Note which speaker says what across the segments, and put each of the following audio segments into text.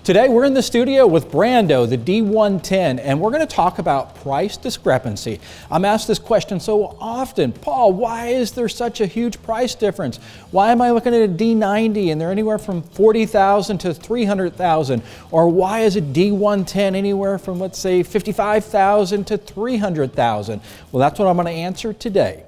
Speaker 1: Today we're in the studio with Brando, the D110, and we're going to talk about price discrepancy. I'm asked this question so often, Paul, why is there such a huge price difference? Why am I looking at a D90 and they're anywhere from $40,000 to $300,000? Or why is a D110 anywhere from, let's say, $55,000 to $300,000? Well, that's what I'm going to answer today.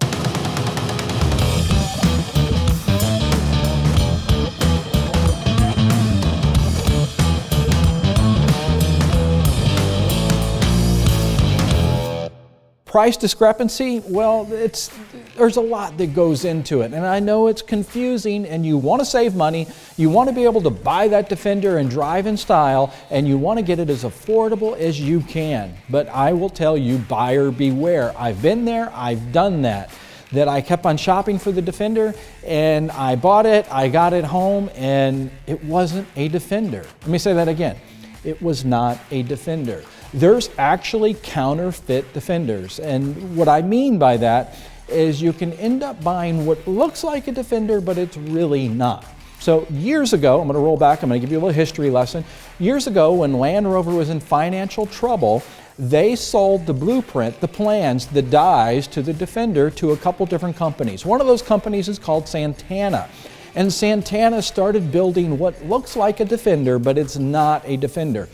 Speaker 1: Price discrepancy, well, there's a lot that goes into it, and I know it's confusing, and you want to save money, you want to be able to buy that Defender and drive in style, and you want to get it as affordable as you can. But I will tell you, buyer beware. I've been there, I've done that I kept on shopping for the Defender, and I bought it, I got it home, and it wasn't a Defender. Let me say that again. It was not a Defender. There's actually counterfeit Defenders, and what I mean by that is you can end up buying what looks like a Defender, but it's really not. So years ago, I'm going to roll back, I'm going to give you a little history lesson. Years ago, when Land Rover was in financial trouble, they sold the blueprint, the plans, the dies to the Defender to a couple different companies. One of those companies is called Santana. And Santana started building what looks like a Defender, but it's not a Defender.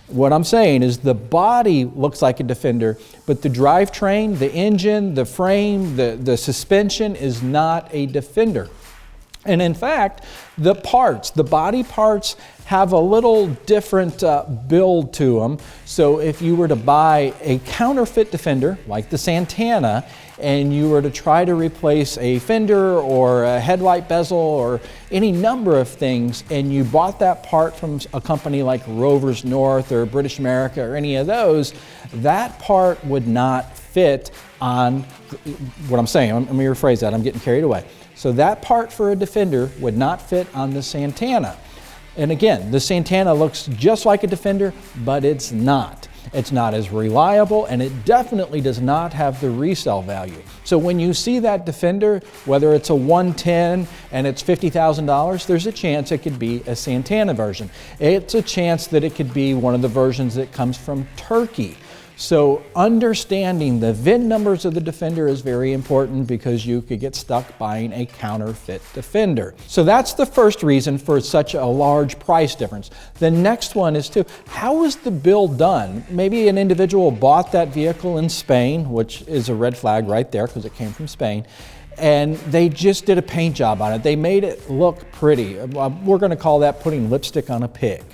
Speaker 1: What I'm saying is the body looks like a Defender, but the drivetrain, the engine, the frame, the suspension is not a Defender. And in fact, the parts, the body parts have a little different build to them. So if you were to buy a counterfeit Defender, like the Santana, and you were to try to replace a fender or a headlight bezel or any number of things, and you bought that part from a company like Rovers North or British America or any of those, that part would not fit on what I'm saying. Let me rephrase that, I'm getting carried away. So that part for a Defender would not fit on the Santana. And again, the Santana looks just like a Defender, but it's not. It's not as reliable, and it definitely does not have the resale value. So when you see that Defender, whether it's a 110 and it's $50,000, there's a chance it could be a Santana version. It's a chance that it could be one of the versions that comes from Turkey. So understanding the VIN numbers of the Defender is very important because you could get stuck buying a counterfeit Defender. So that's the first reason for such a large price difference. The next one is how is the build done? Maybe an individual bought that vehicle in Spain, which is a red flag right there because it came from Spain, and they just did a paint job on it. They made it look pretty. We're going to call that putting lipstick on a pig.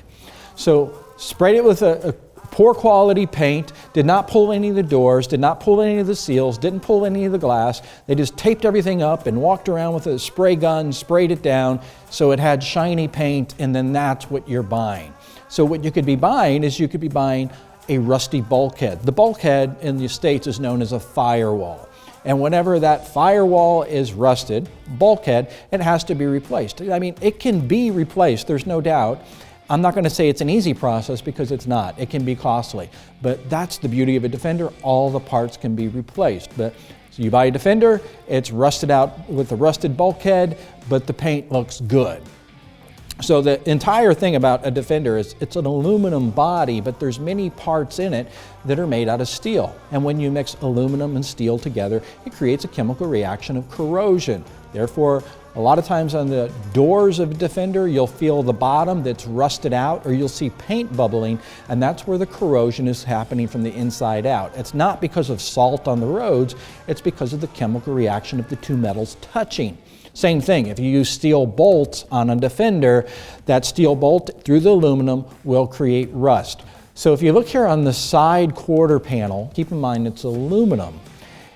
Speaker 1: So sprayed it with a poor quality paint, did not pull any of the doors, did not pull any of the seals, didn't pull any of the glass. They just taped everything up and walked around with a spray gun, sprayed it down so it had shiny paint, and then that's what you're buying. So what you could be buying is you could be buying a rusty bulkhead. The bulkhead in the States is known as a firewall. And whenever that firewall is rusted, bulkhead, it has to be replaced. I mean, it can be replaced, there's no doubt. I'm not going to say it's an easy process because it's not. It can be costly. But that's the beauty of a Defender. All the parts can be replaced. So you buy a Defender, it's rusted out with a rusted bulkhead, but the paint looks good. So the entire thing about a Defender is it's an aluminum body, but there's many parts in it that are made out of steel. And when you mix aluminum and steel together, it creates a chemical reaction of corrosion. Therefore, a lot of times on the doors of a Defender, you'll feel the bottom that's rusted out, or you'll see paint bubbling, and that's where the corrosion is happening from the inside out. It's not because of salt on the roads, it's because of the chemical reaction of the two metals touching. Same thing, if you use steel bolts on a Defender, that steel bolt through the aluminum will create rust. So if you look here on the side quarter panel, keep in mind it's aluminum.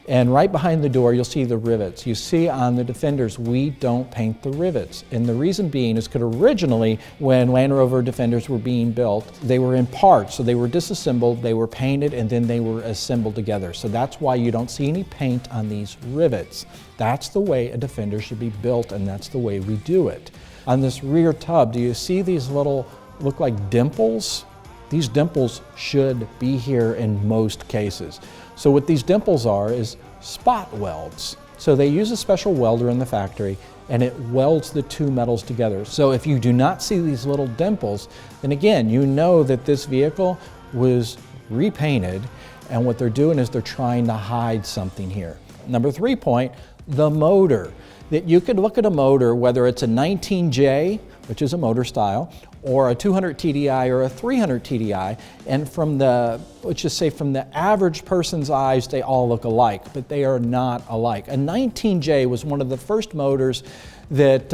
Speaker 1: And right behind the door, you'll see the rivets. You see on the Defenders, we don't paint the rivets. And the reason being is because originally, when Land Rover Defenders were being built, they were in parts. So they were disassembled, they were painted, and then they were assembled together. So that's why you don't see any paint on these rivets. That's the way a Defender should be built, and that's the way we do it. On this rear tub, do you see these little, look like dimples? These dimples should be here in most cases. So what these dimples are is spot welds. So they use a special welder in the factory, and it welds the two metals together. So if you do not see these little dimples, then again, you know that this vehicle was repainted, and what they're doing is they're trying to hide something here. Number 3 point, the motor. That you could look at a motor, whether it's a 19J, which is a motor style, or a 200 TDI or a 300 TDI, and from the, let's just say from the average person's eyes, they all look alike, but they are not alike. A 19J was one of the first motors that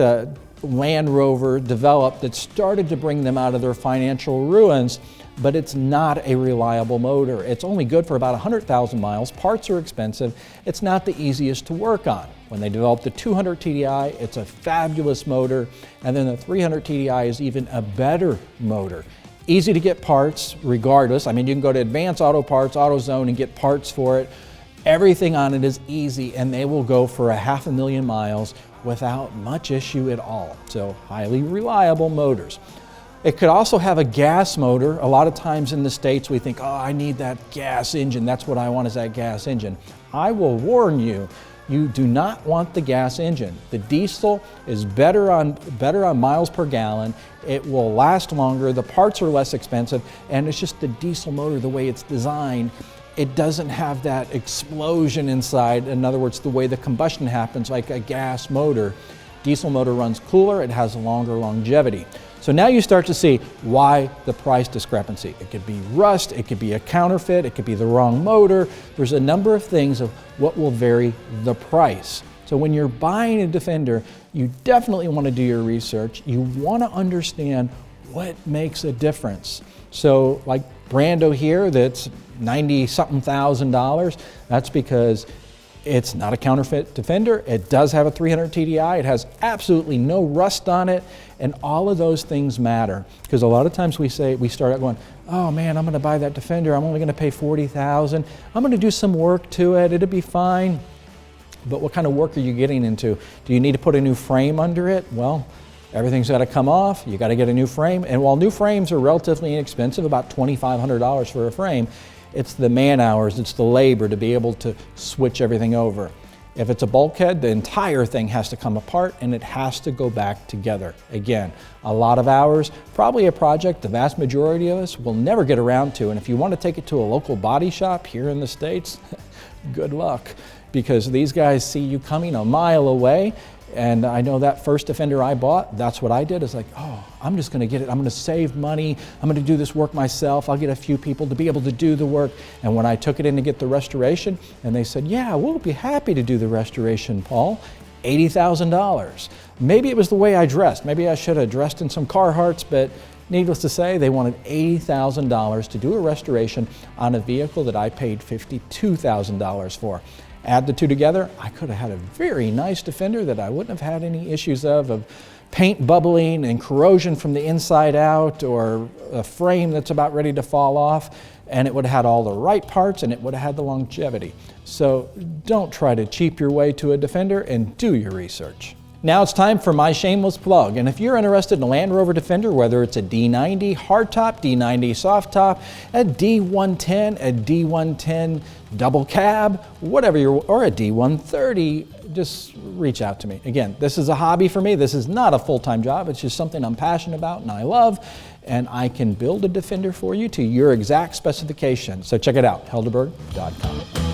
Speaker 1: Land Rover developed that started to bring them out of their financial ruins, but it's not a reliable motor. It's only good for about 100,000 miles. Parts are expensive. It's not the easiest to work on. When they developed the 200 TDI, it's a fabulous motor, and then the 300 TDI is even a better motor. Easy to get parts regardless. I mean, you can go to Advanced Auto Parts, AutoZone, and get parts for it. Everything on it is easy, and they will go for 500,000 miles without much issue at all. So highly reliable motors. It could also have a gas motor. A lot of times in the States we think, oh, I need that gas engine. That's what I want, is that gas engine. I will warn you, you do not want the gas engine. The diesel is better on miles per gallon. It will last longer. The parts are less expensive, and it's just the diesel motor, the way it's designed. It doesn't have that explosion inside. In other words, the way the combustion happens like a gas motor. Diesel motor runs cooler. It has longer longevity. So now you start to see why the price discrepancy. It could be rust, it could be a counterfeit, it could be the wrong motor. There's a number of things of what will vary the price. So when you're buying a Defender, you definitely want to do your research. You want to understand what makes a difference. So like Brando here, that's $90-something thousand. That's because it's not a counterfeit Defender. It does have a 300 TDI. It has absolutely no rust on it. And all of those things matter. Because a lot of times we start out going, oh man, I'm going to buy that Defender. I'm only going to pay $40,000. I'm going to do some work to it. It'll be fine. But what kind of work are you getting into? Do you need to put a new frame under it? Well, everything's got to come off. You got to get a new frame. And while new frames are relatively inexpensive, about $2,500 for a frame, it's the man hours, it's the labor to be able to switch everything over. If it's a bulkhead, the entire thing has to come apart and it has to go back together. Again, a lot of hours, probably a project the vast majority of us will never get around to. And if you want to take it to a local body shop here in the States, good luck, because these guys see you coming a mile away. And I know that first Defender I bought, that's what I did. It's like, oh, I'm just going to get it. I'm going to save money. I'm going to do this work myself. I'll get a few people to be able to do the work. And when I took it in to get the restoration, and they said, yeah, we'll be happy to do the restoration, Paul. $80,000. Maybe it was the way I dressed. Maybe I should have dressed in some Carhartts, but needless to say, they wanted $80,000 to do a restoration on a vehicle that I paid $52,000 for. Add the two together, I could have had a very nice Defender that I wouldn't have had any issues of paint bubbling and corrosion from the inside out, or a frame that's about ready to fall off, and it would have had all the right parts and it would have had the longevity. So don't try to cheap your way to a Defender, and do your research. Now it's time for my shameless plug, and if you're interested in a Land Rover Defender, whether it's a D90 hardtop, D90 soft top, a D110, a D110 double cab, whatever or a D130, just reach out to me. Again, this is a hobby for me. This is not a full-time job. It's just something I'm passionate about and I love, and I can build a Defender for you to your exact specification. So check it out, Helderburg.com.